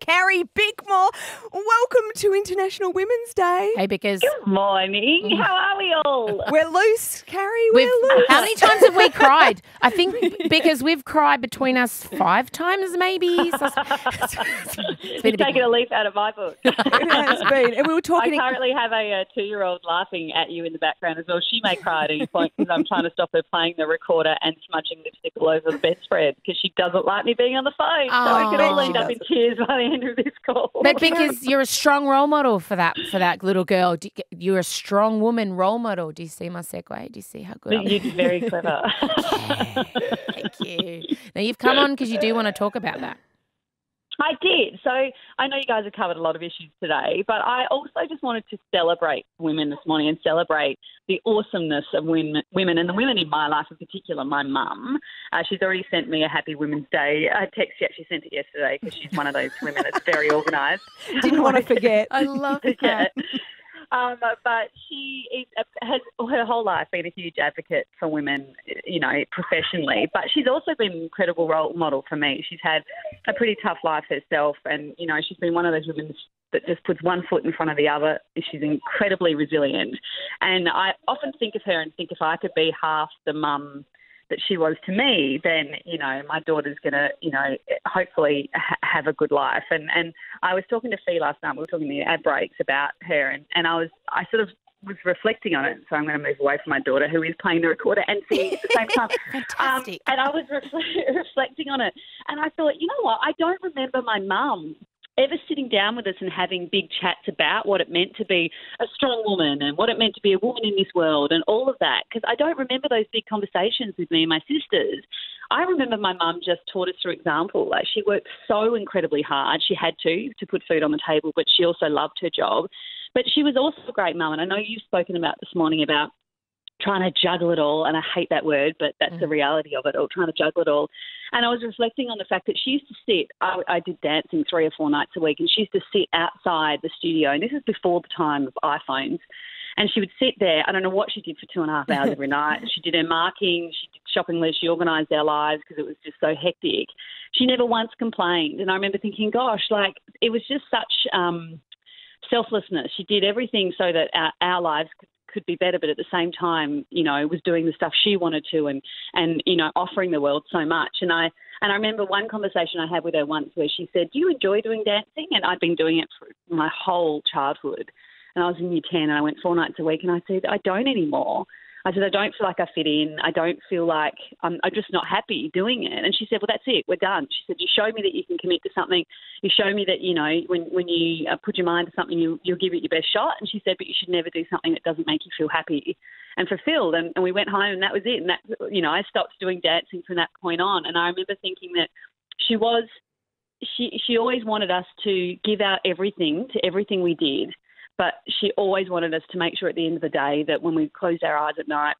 Carrie Bickmore. Welcome to International Women's Day. Hey, because Good morning. How are we all? We're loose, Carrie. We're loose. how many times have we cried? I think because we've cried between us 5 times maybe. So You've taken a leaf out of my book. It has been. And we were I talking... currently have a 2-year-old laughing at you in the background as well. She may cry at any point because I'm trying to stop her playing the recorder and smudging lipstick all over the bedspread because she doesn't like me being on the phone. So I could all end up in tears by the end of this call. But because you're a strong role model for that little girl. You're a strong woman role model. Do you see my segue? Do you see how good I am? You're very clever. Thank you. Now, you've come on because you do want to talk about that. I did. So I know you guys have covered a lot of issues today, but I also just wanted to celebrate women this morning and celebrate the awesomeness of women and the women in my life in particular, my mum. She's already sent me a Happy Women's Day text. She actually sent it yesterday because she's one of those women that's very organised. Didn't want to forget. I love that. But she has her whole life been a huge advocate for women, you know, professionally. But she's also been an incredible role model for me. She's had a pretty tough life herself, and, you know, she's been one of those women that just puts one foot in front of the other. She's incredibly resilient. And I often think of her and think if I could be half the mum that she was to me, then, you know, my daughter's going to, you know, hopefully have a good life. And I was talking to Fee last night. We were talking to ad breaks about her, and I sort of was reflecting on it. So I'm going to move away from my daughter, who is playing the recorder and singing at the same time. Fantastic. And I was reflecting on it. And I thought, you know what, I don't remember my mum ever sitting down with us and having big chats about what it meant to be a strong woman and what it meant to be a woman in this world and all of that, because I don't remember those big conversations with me and my sisters. I remember my mum just taught us through example. Like, she worked so incredibly hard. She had to put food on the table, but she also loved her job. But she was also a great mum, and I know you've spoken about this morning about trying to juggle it all, and I hate that word, but that's the reality of it all, trying to juggle it all. And I was reflecting on the fact that she used to sit, I did dancing 3 or 4 nights a week, and she used to sit outside the studio, and this is before the time of iPhones, and she would sit there. I don't know what she did for 2.5 hours every night. She did her marking, she did shopping lists, she organised our lives because it was just so hectic. She never once complained, and I remember thinking, gosh, like, it was just such selflessness. She did everything so that our lives could be better, but at the same time, you know, was doing the stuff she wanted to and you know, offering the world so much. And I remember one conversation I had with her once where she said, do you enjoy doing dancing? And I'd been doing it for my whole childhood. And I was in year 10 and I went 4 nights a week, and I said, I don't anymore. I said, I don't feel like I fit in. I don't feel like I'm just not happy doing it. And she said, well, that's it. We're done. She said, you show me that you can commit to something. You show me that, you know, when you put your mind to something, you'll give it your best shot. And she said, but you should never do something that doesn't make you feel happy and fulfilled. And we went home, and that was it. And that, you know, I stopped doing dancing from that point on. And I remember thinking that she always wanted us to give out everything to everything we did. But she always wanted us to make sure at the end of the day that when we closed our eyes at night,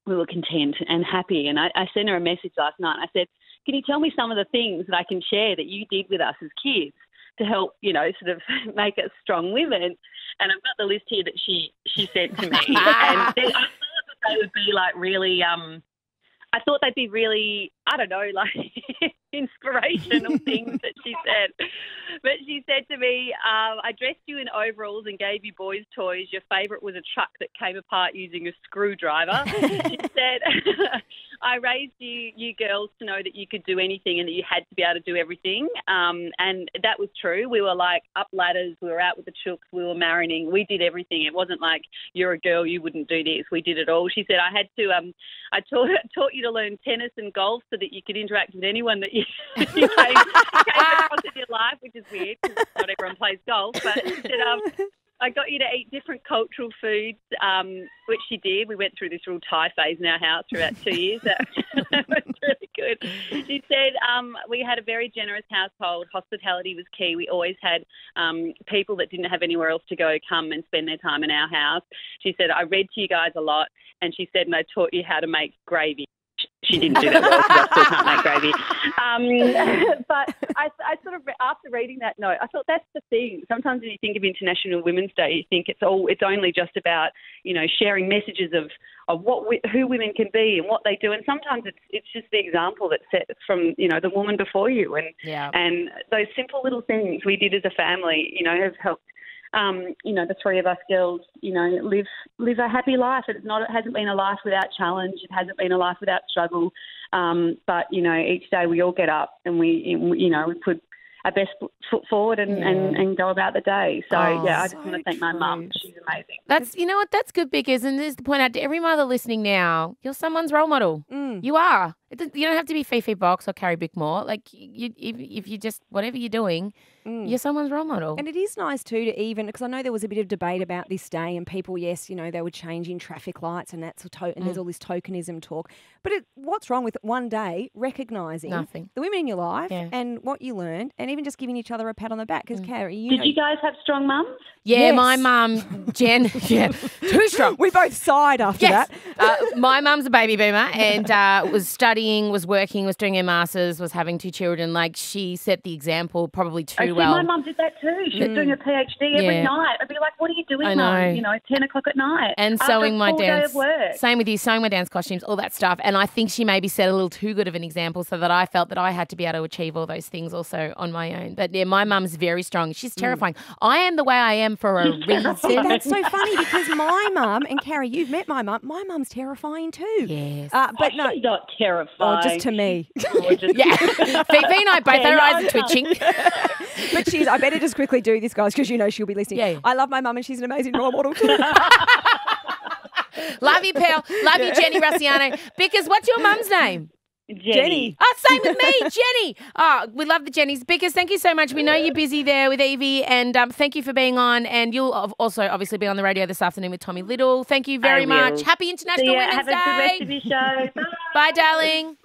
we were content and happy. And I sent her a message last night. I said, can you tell me some of the things that I can share that you did with us as kids to help, you know, sort of make us strong women? And I've got the list here that she sent to me. And I thought that they would be like really, I thought they'd be really, I don't know, like inspirational things that she said. But she said to me, I dressed you in overalls and gave you boys' toys. Your favourite was a truck that came apart using a screwdriver. She said, I raised you girls to know that you could do anything and that you had to be able to do everything. And that was true. We were like up ladders. We were out with the chooks. We were marrying. We did everything. It wasn't like you're a girl, you wouldn't do this. We did it all. She said, I had to, I taught you to learn tennis and golf so that you could interact with anyone that you came across in your life, which is weird because not everyone plays golf. But she said, I got you to eat different cultural foods, which she did. We went through this real Thai phase in our house for about 2 years. That was really good. She said we had a very generous household. Hospitality was key. We always had people that didn't have anywhere else to go come and spend their time in our house. She said, I read to you guys a lot. And she said, and I taught you how to make gravy. She didn't do that well because I still can't make gravy. But I sort of, after reading that note, I thought that's the thing. Sometimes when you think of International Women's Day, you think it's only just about, sharing messages of who women can be and what they do. And sometimes it's just the example that's set from, the woman before you. And those simple little things we did as a family, have helped, the three of us girls, live a happy life. It hasn't been a life without challenge. It hasn't been a life without struggle. But, each day we all get up and we put our best foot forward and go about the day. So, I just want to thank my mum. She's amazing. That's good, because, and this is the point out to every mother listening now, you're someone's role model. You are. You don't have to be Fifi Box or Carrie Bickmore. Like, if you just, whatever you're doing, you're someone's role model. And it is nice too to even, because I know there was a bit of debate about this day and people, yes, they were changing traffic lights and that's and there's all this tokenism talk. But what's wrong with one day recognising the women in your life and what you learned, and even just giving each other a pat on the back? Because Carrie, did you guys have strong mums? Yeah, yes. My mum, Jen, too strong. We both sighed after that. My mum's a baby boomer and was studying, was working, was doing her masters, was having 2 children. Like, she set the example probably too well. My mum did that too. She was doing a PhD every night. I'd be like, "What are you doing, Mum? 10 o'clock at night." And after sewing my day dance. of work. Same with you, sewing my dance costumes, all that stuff. And I think she maybe set a little too good of an example, so that I felt that I had to be able to achieve all those things also on my own. But yeah, my mum's very strong. She's terrifying. I am the way I am for a reason. That's so funny, because my mum, and Carrie, you've met my mum. My mum's terrifying too. Yes. But no, she's not terrifying. Oh, just to me. Yeah. Fifi and I both, our eyes are twitching. But I better just quickly do this, guys, because she'll be listening. Yeah. I love my mum and she's an amazing role model too. Love you, pal. Love you, Jenny Rossiano. Because what's your mum's name? Jenny. Oh, same with me, Jenny. Oh, we love the Jennies. Because thank you so much. We know you're busy there with Evie, and thank you for being on. And you'll also obviously be on the radio this afternoon with Tommy Little. Thank you very much. Happy International Women's Day. Have a good rest of your show. Bye. Bye, darling.